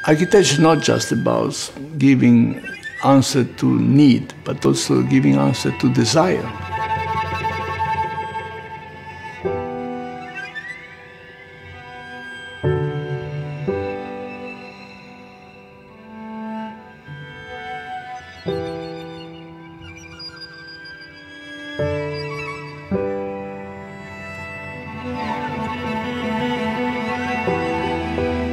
Architecture is not just about giving answer to need, but also giving answer to desire.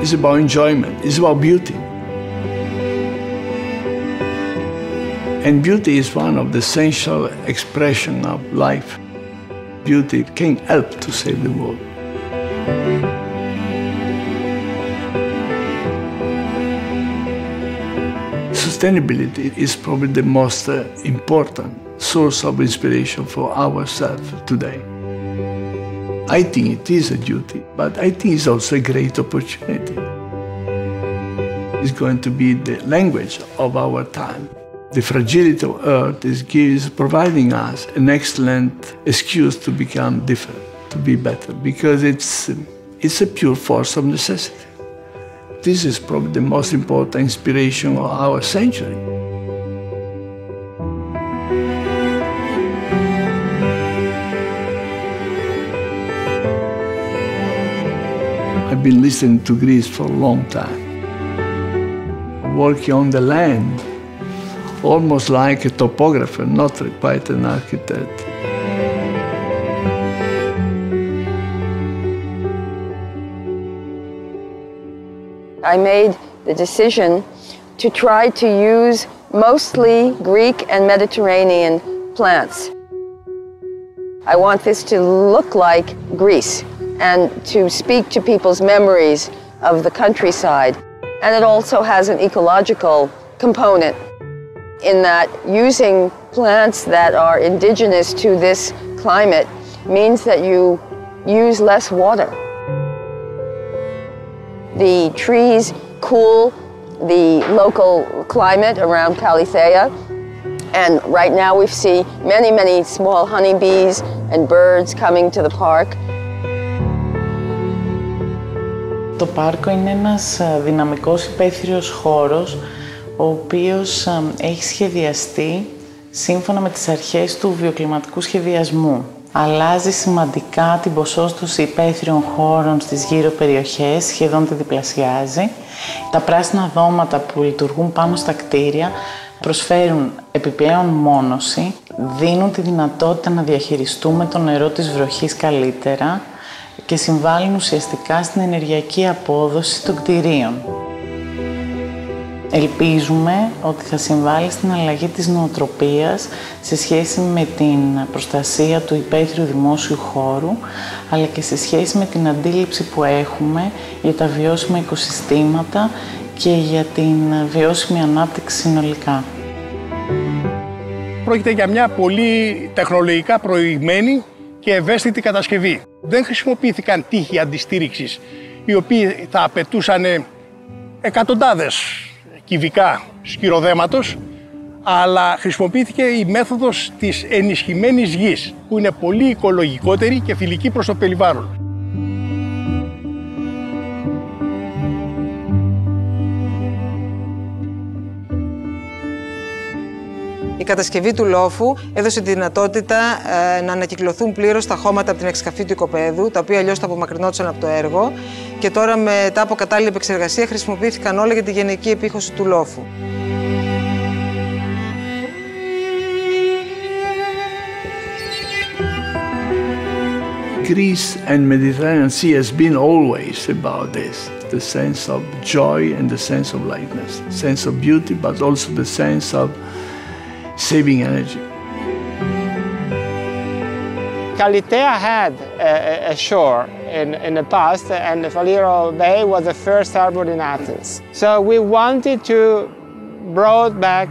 It's about enjoyment, it's about beauty. And beauty is one of the essential expressions of life. Beauty can help to save the world. Sustainability is probably the most important source of inspiration for ourselves today. I think it is a duty, but I think it's also a great opportunity. It's going to be the language of our time. The fragility of Earth is providing us an excellent excuse to become different, to be better, because it's a pure force of necessity. This is probably the most important inspiration of our century. I've been listening to Greece for a long time, working on the land, almost like a topographer, not quite an architect. I made the decision to try to use mostly Greek and Mediterranean plants. I want this to look like Greece and to speak to people's memories of the countryside. And it also has an ecological component in that using plants that are indigenous to this climate means that you use less water. The trees cool the local climate around Kallithea, and right now we see many small honeybees and birds coming to the park. Το πάρκο είναι ένας δυναμικός υπαίθριος χώρος, ο οποίος έχει σχεδιαστεί σύμφωνα με τις αρχές του βιοκλιματικού σχεδιασμού. Αλλάζει σημαντικά την ποσόστοση υπαίθριων χώρων στις γύρω περιοχές, σχεδόν τη διπλασιάζει. Τα πράσινα δώματα που λειτουργούν πάνω στα κτίρια προσφέρουν επιπλέον μόνωση, δίνουν τη δυνατότητα να διαχειριστούμε το νερό της βροχής καλύτερα και συμβάλλουν ουσιαστικά στην ενεργειακή απόδοση των κτιρίων. Ελπίζουμε ότι θα συμβάλλει στην αλλαγή της νοοτροπίας σε σχέση με την προστασία του υπαίθριου δημόσιου χώρου, αλλά και σε σχέση με την αντίληψη που έχουμε για τα βιώσιμα οικοσυστήματα και για την βιώσιμη ανάπτυξη συνολικά. Πρόκειται για μια πολύ τεχνολογικά προηγμένη και ευαίσθητη κατασκευή. Δεν χρησιμοποιήθηκαν τείχοι αντιστήριξης, οι οποίοι θα απαιτούσαν εκατοντάδες κυβικά σκυροδέματος, αλλά χρησιμοποιήθηκε η μέθοδος της ενισχυμένης γης, που είναι πολύ οικολογικότερη και φιλική προς το περιβάλλον. Η κατασκευή του λόφου έδωσε τη δυνατότητα να ανακυκλωθούν πλήρως τα χώματα από την εξκαφή του οικοπαίδου, τα οποία αλλιώς θα απομακρυνόντουσαν από το έργο, και τώρα μετά από κατάλληλη επεξεργασία χρησιμοποιήθηκαν όλα για τη γενική επίχωση του λόφου. Greece and Mediterranean Sea has been always about this, the sense of joy and the sense of lightness, sense of beauty, but also the sense of saving energy. Kallithea had a shore in the past, and Faliro Bay was the first harbor in Athens. So we wanted to bring back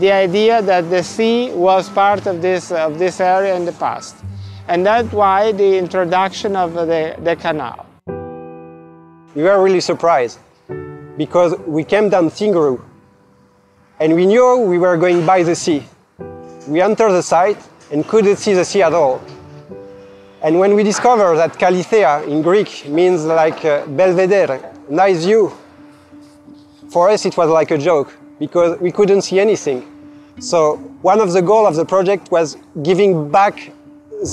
the idea that the sea was part of this area in the past. And that's why the introduction of the canal. We were really surprised because we came down Tinguru and we knew we were going by the sea. We entered the site and couldn't see the sea at all. And when we discovered that Kallithea in Greek means like Belvedere, nice view, For us, it was like a joke because we couldn't see anything. So one of the goals of the project was giving back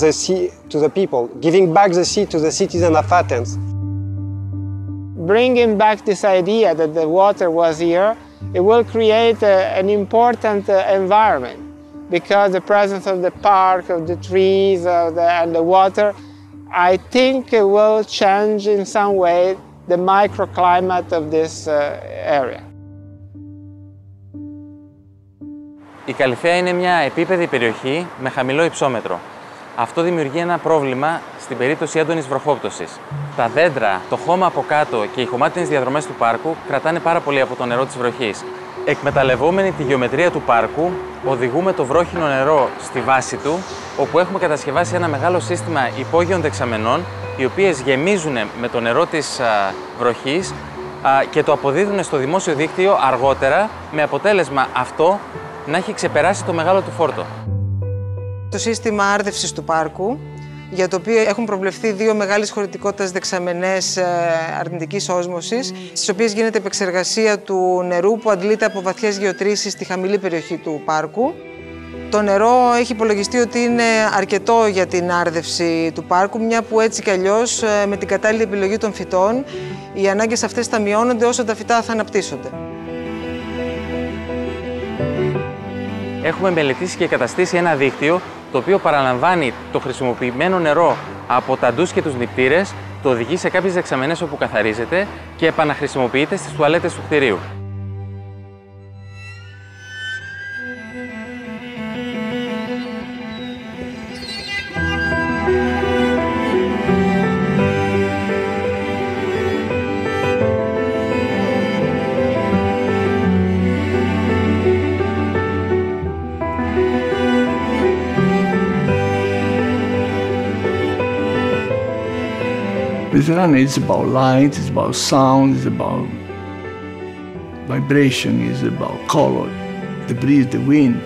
the sea to the people, giving back the sea to the citizens of Athens. Bringing back this idea that the water was here, it will create an important environment, because the presence of the park, of the trees, and the water, I think it will change in some way the microclimate of this area. Η Καλυθέα είναι μια επίπεδη περιοχή με χαμηλό υψόμετρο. Αυτό δημιουργεί ένα πρόβλημα στην περίπτωση έντονης βροχόπτωσης. Τα δέντρα, το χώμα από κάτω και οι χωμάτινες διαδρομές του πάρκου κρατάνε πάρα πολύ από το νερό της βροχής. Εκμεταλλευόμενοι τη γεωμετρία του πάρκου, οδηγούμε το βρόχινο νερό στη βάση του, όπου έχουμε κατασκευάσει ένα μεγάλο σύστημα υπόγειων δεξαμενών, οι οποίες γεμίζουν με το νερό της βροχής και το αποδίδουν στο δημόσιο δίκτυο αργότερα, με αποτέλεσμα αυτό να έχει ξεπεράσει το μεγάλο του φόρτο. Το σύστημα άρδευσης του πάρκου, για το οποίο έχουν προβλεφθεί 2 μεγάλες χωρητικότητας δεξαμενές αρνητικής όσμωσης, στις οποίες γίνεται επεξεργασία του νερού που αντλείται από βαθιές γεωτρήσεις στη χαμηλή περιοχή του πάρκου. Το νερό έχει υπολογιστεί ότι είναι αρκετό για την άρδευση του πάρκου, μια που έτσι κι αλλιώς με την κατάλληλη επιλογή των φυτών οι ανάγκες αυτές θα μειώνονται όσο τα φυτά θα αναπτύσσονται. Έχουμε μελετήσει και καταστήσει ένα δίκτυο το οποίο παραλαμβάνει το χρησιμοποιημένο νερό από τα ντους και τους νηπτήρες, το οδηγεί σε κάποιες δεξαμενές όπου καθαρίζεται και επαναχρησιμοποιείται στις τουαλέτες του κτηρίου. Mediterranean is about light, it's about sound, it's about vibration, it's about color, the breeze, the wind.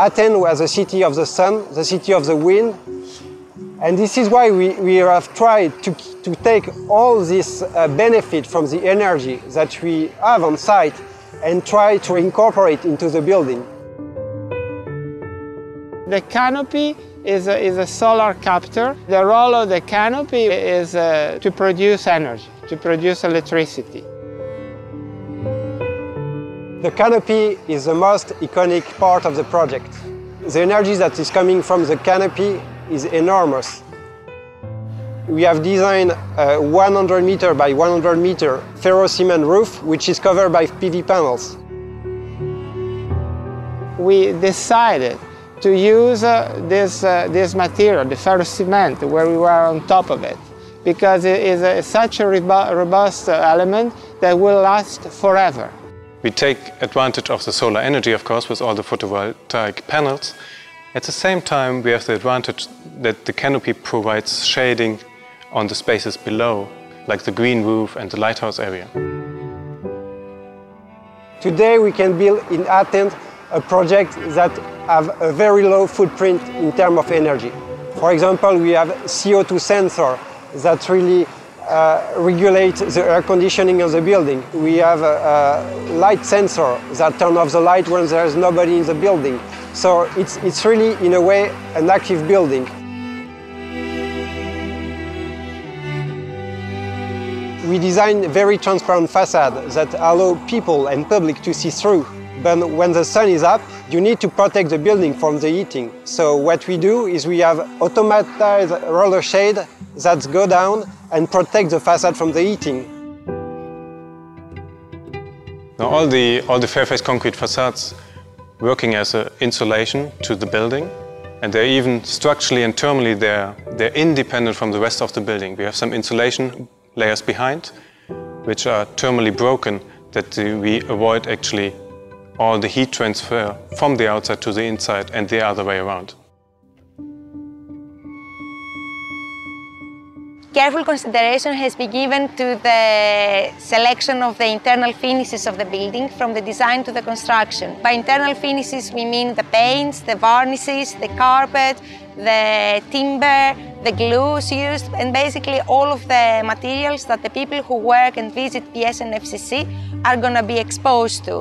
Athens was the city of the sun, the city of the wind, and this is why we have tried to take all this benefit from the energy that we have on site and try to incorporate into the building. The canopy is a solar capture. The role of the canopy is to produce energy, to produce electricity. The canopy is the most iconic part of the project. The energy that is coming from the canopy is enormous. We have designed a 100 meter by 100 meter ferro-cement roof, which is covered by PV panels. We decided to use this material, the ferro-cement, where we were on top of it, because it is such a robust element that will last forever. We take advantage of the solar energy, of course, with all the photovoltaic panels. At the same time, we have the advantage that the canopy provides shading on the spaces below, like the green roof and the lighthouse area. Today we can build in Athens a project that have a very low footprint in terms of energy. For example, we have CO2 sensor that really regulate the air conditioning of the building. We have a light sensor that turn off the light when there is nobody in the building. So it's really, in a way, an active building. We design very transparent facades that allow people and public to see through. But when the sun is up, you need to protect the building from the heating. So what we do is we have automated roller shade that go down and protect the facade from the heating. Now all the fair-face concrete facades working as an insulation to the building, and they're even structurally and thermally they're independent from the rest of the building. We have some insulation layers behind, which are thermally broken, that we avoid actually all the heat transfer from the outside to the inside and the other way around. Careful consideration has been given to the selection of the internal finishes of the building from the design to the construction. By internal finishes we mean the paints, the varnishes, the carpet, the timber, the glues used, and basically all of the materials that the people who work and visit PS and FCC are going to be exposed to.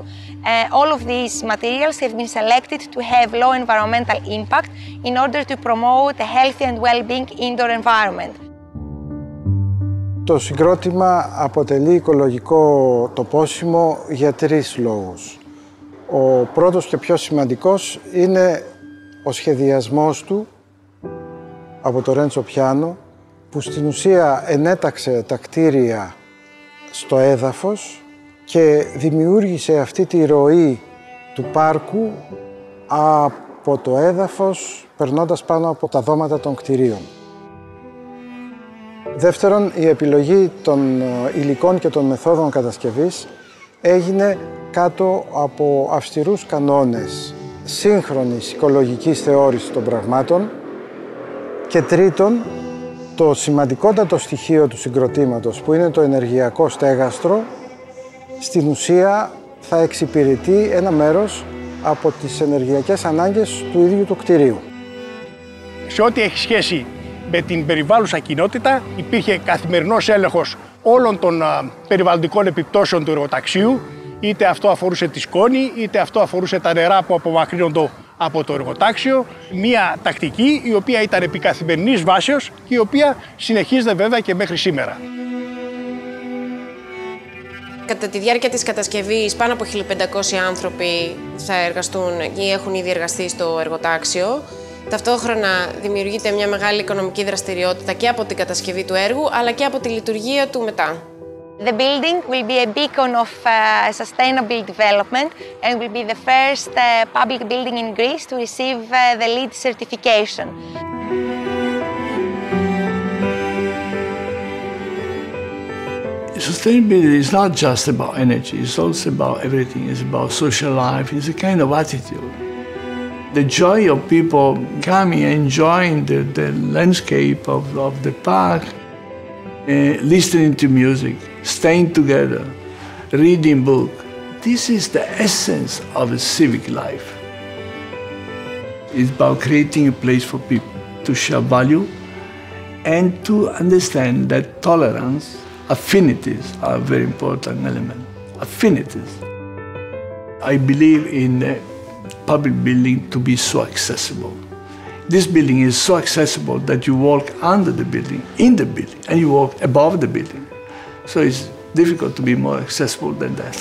All of these materials have been selected to have low environmental impact in order to promote a healthy and well-being indoor environment. Το συγκρότημα αποτελεί οικολογικό τοπόσιμο για τρεις λόγους. Ο πρώτος και πιο σημαντικός είναι ο σχεδιασμός του από το Ρέντσο Πιάνο, που στην ουσία ενέταξε τα κτίρια στο έδαφος και δημιούργησε αυτή τη ροή του πάρκου από το έδαφος, περνώντας πάνω από τα δώματα των κτιρίων. Δεύτερον, η επιλογή των υλικών και των μεθόδων κατασκευής έγινε κάτω από αυστηρούς κανόνες σύγχρονης οικολογικής θεώρησης των πραγμάτων. Και τρίτον, το σημαντικότατο στοιχείο του συγκροτήματος, που είναι το ενεργειακό στέγαστρο, στην ουσία θα εξυπηρετεί ένα μέρος από τις ενεργειακές ανάγκες του ίδιου του κτηρίου. Σε ό,τι έχει σχέση με την περιβάλλουσα κοινότητα, υπήρχε καθημερινός έλεγχος όλων των περιβαλλοντικών επιπτώσεων του εργοταξίου, είτε αυτό αφορούσε τη σκόνη, είτε αυτό αφορούσε τα νερά που απομακρύνονται από το εργοτάξιο. Μία τακτική η οποία ήταν επί καθημερινής βάσεως και η οποία συνεχίζεται βέβαια και μέχρι σήμερα. Κατά τη διάρκεια της κατασκευής, πάνω από 1.500 άνθρωποι θα εργαστούν ή έχουν ήδη εργαστεί στο εργοτάξιο. Ταυτόχρονα δημιουργείται μια μεγάλη οικονομική δραστηριότητα και από την κατασκευή του έργου, αλλά και από τη λειτουργία του μετά. The building will be a beacon of sustainable development and will be the first public building in Greece to receive the LEED certification. Sustainability is not just about energy, it's also about everything. It's about social life, it's a kind of attitude. The joy of people coming and enjoying the landscape of the park, listening to music, staying together, reading books. This is the essence of a civic life. It's about creating a place for people to share value and to understand that tolerance, affinities are a very important element. Affinities. I believe in a public building to be so accessible. This building is so accessible that you walk under the building, in the building, and you walk above the building. So it's difficult to be more accessible than that.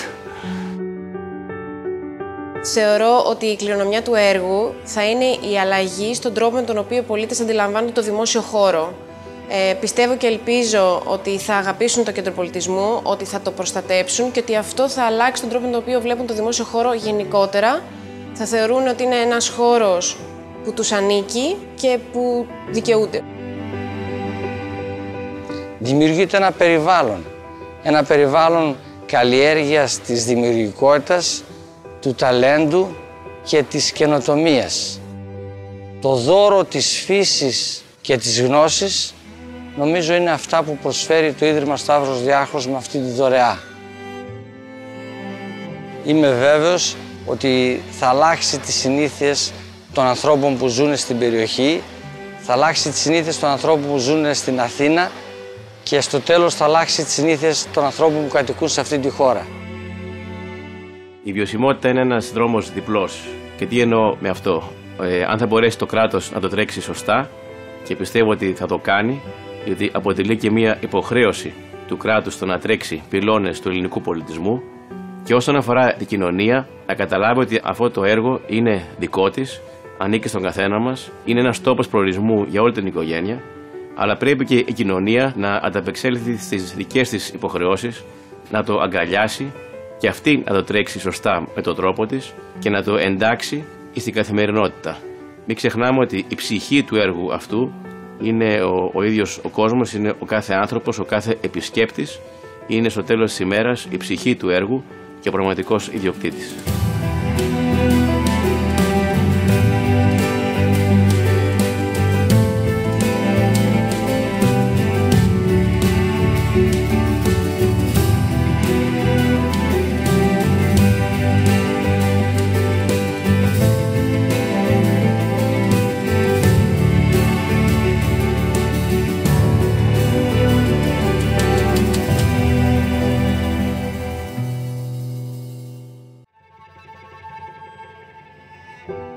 Θεωρώ ότι η κληρονομιά του έργου θα είναι η αλλαγή στον τρόπο με τον οποίο οι πολίτες αντιλαμβάνονται το δημόσιο χώρο. Πιστεύω και ελπίζω ότι θα αγαπήσουν το κέντρο πολιτισμού, ότι θα το προστατέψουν και ότι αυτό θα αλλάξει τον τρόπο με τον οποίο βλέπουν το δημόσιο χώρο γενικότερα. Θα θεωρούν ότι είναι ένας χώρος που τους ανήκει και που δικαιούται. Δημιουργείται ένα περιβάλλον καλλιέργειας της δημιουργικότητας, του ταλέντου και της καινοτομίας. Το δώρο της φύσης και της γνώσης νομίζω είναι αυτά που προσφέρει το Ίδρυμα Σταύρος Niarchos με αυτή τη δωρεά. Είμαι βέβαιος ότι θα αλλάξει τις συνήθειες των ανθρώπων που ζουν στην περιοχή, θα αλλάξει τις συνήθειες των ανθρώπων που ζουν στην Αθήνα και στο τέλος θα αλλάξει τις συνήθειες των ανθρώπων που κατοικούν σε αυτή τη χώρα. Η βιωσιμότητα είναι ένας δρόμος διπλός. Και τι εννοώ με αυτό? Αν θα μπορέσει το κράτος να το τρέξει σωστά, και πιστεύω ότι θα το κάνει, γιατί αποτελεί και μια υποχρέωση του κράτους το να τρέξει πυλώνες του ελληνικού πολιτισμού, και όσον αφορά την κοινωνία, να καταλάβει ότι αυτό το έργο είναι δικό της, ανήκει στον καθένα μας, είναι ένας τόπος προορισμού για όλη την οικογένεια, αλλά πρέπει και η κοινωνία να ανταπεξέλθει στις δικές της υποχρεώσεις, να το αγκαλιάσει και αυτή να το τρέξει σωστά με τον τρόπο της και να το εντάξει στην καθημερινότητα. Μην ξεχνάμε ότι η ψυχή του έργου αυτού είναι ο ίδιος ο κόσμος, είναι ο κάθε άνθρωπος, ο κάθε επισκέπτης, είναι στο τέλος της ημέρας η ψυχή του έργου και ο πραγματικός ιδιοκτήτης. much.